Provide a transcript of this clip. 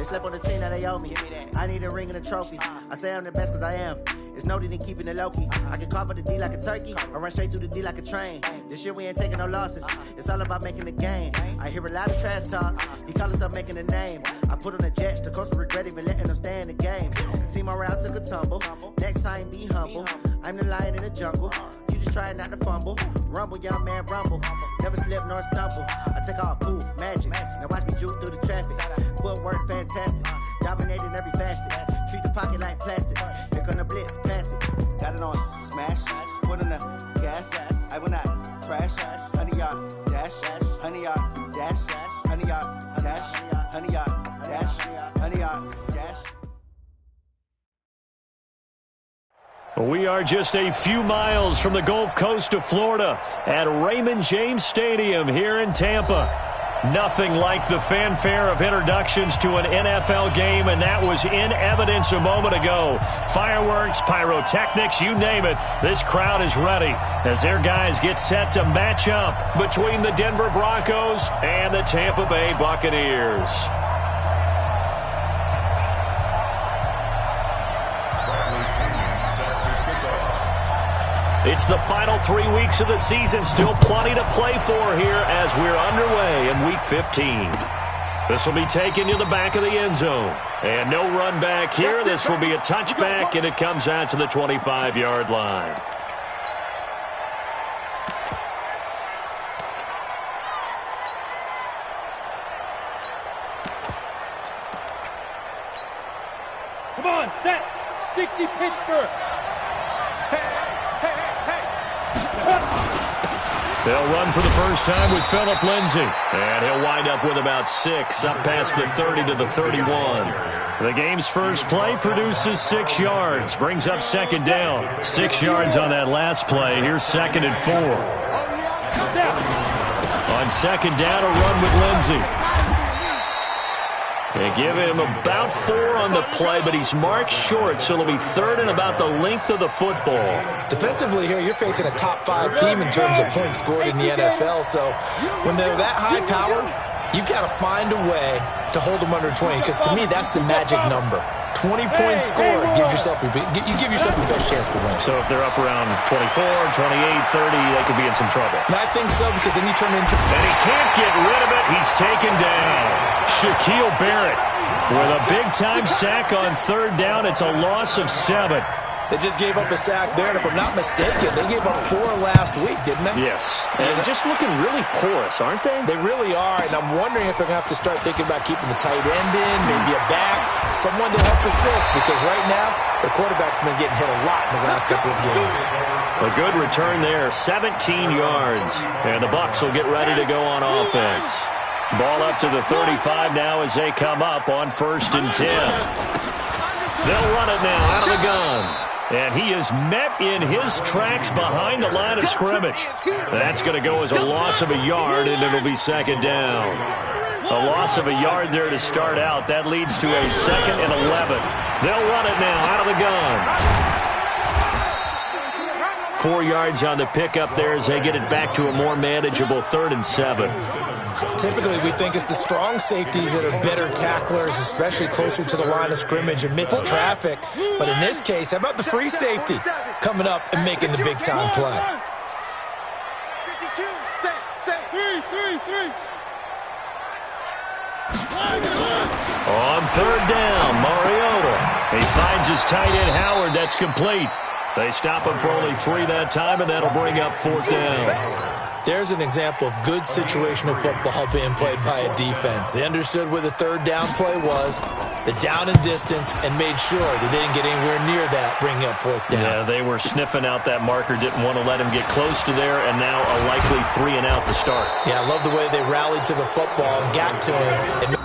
slept on the team, now they owe me. I need a ring and a trophy. I say I'm the best cause I am. It's no need in keeping it low-key. I can carve up the D like a turkey. I run straight through the D like a train. This year we ain't taking no losses. It's all about making the game. I hear a lot of trash talk. He call himself making a name. I put on the Jets. The coach will regret even letting them stay in the game. Team around took a tumble. Next time be humble. I'm the lion in the jungle. You just trying not to fumble. Rumble, young man, rumble. Never slip nor stumble. I take off, poof, magic. Now watch me juke through the traffic. Footwork fantastic. Dominating every facet. Treat the pocket like plastic. Here come the blitz, pass it. Got it on, smash. Put in the gas. I will not crash. 100 yard dash. 100 yard dash. 100 yard dash. 100 yard dash. 100 yard dash. We are just a few miles from the Gulf Coast of Florida at Raymond James Stadium here in Tampa. Nothing like the fanfare of introductions to an NFL game, and that was in evidence a moment ago. Fireworks, pyrotechnics, you name it. This crowd is ready as their guys get set to match up between the Denver Broncos and the Tampa Bay Buccaneers. It's the final 3 weeks of the season. Still plenty to play for here as we're underway in Week 15. This will be taken to the back of the end zone. And no run back here. This will be a touchback, and it comes out to the 25-yard line. Come on, set. 60 Pittsburgh. They'll run for the first time with Phillip Lindsay. And he'll wind up with about 6, up past the 30 to the 31. The game's first play produces 6 yards, brings up second down. 6 yards on that last play. Here's 2nd and 4. On second down, a run with Lindsay. They give him about 4 on the play, but he's marked short, so it'll be 3rd and about the length of the football. Defensively here, you're facing a top 5 team in terms of points scored in the NFL, so when they're that high powered, you've got to find a way to hold them under 20, because to me, that's the magic number. 20-point score gives yourself your best chance to win. So if they're up around 24, 28, 30, they could be in some trouble. And I think so, because then you turn into... And he can't get rid of it. He's taken down. Shaquille Barrett with a big-time sack on 3rd down. It's a loss of 7. They just gave up a sack there, and if I'm not mistaken, they gave up 4 last week, didn't they? Yes. And just looking really porous, aren't they? They really are, and I'm wondering if they're going to have to start thinking about keeping the tight end in, maybe a back, someone to help assist, because right now, their quarterback's been getting hit a lot in the last couple of games. A good return there, 17 yards. And the Bucs will get ready to go on offense. Ball up to the 35 now as they come up on 1st and 10. They'll run it now out of the gun. And he is met in his tracks behind the line of scrimmage. That's going to go as a loss of a yard, and it'll be 2nd down. A loss of a yard there to start out. That leads to a 2nd and 11. They'll run it now out of the gun. 4 yards on the pickup there as they get it back to a more manageable 3rd and 7. Typically, we think it's the strong safeties that are better tacklers, especially closer to the line of scrimmage amidst traffic. But in this case, how about the free safety coming up and making the big-time play? On 3rd down, Mariota. He finds his tight end, Howard. That's complete. They stop him for only 3 that time, and that'll bring up 4th down. There's an example of good situational football being played by a defense. They understood where the 3rd down play was, the down and distance, and made sure that they didn't get anywhere near that, bringing up 4th down. Yeah, they were sniffing out that marker, didn't want to let him get close to there, and now a likely 3 and out to start. Yeah, I love the way they rallied to the football and got to him. And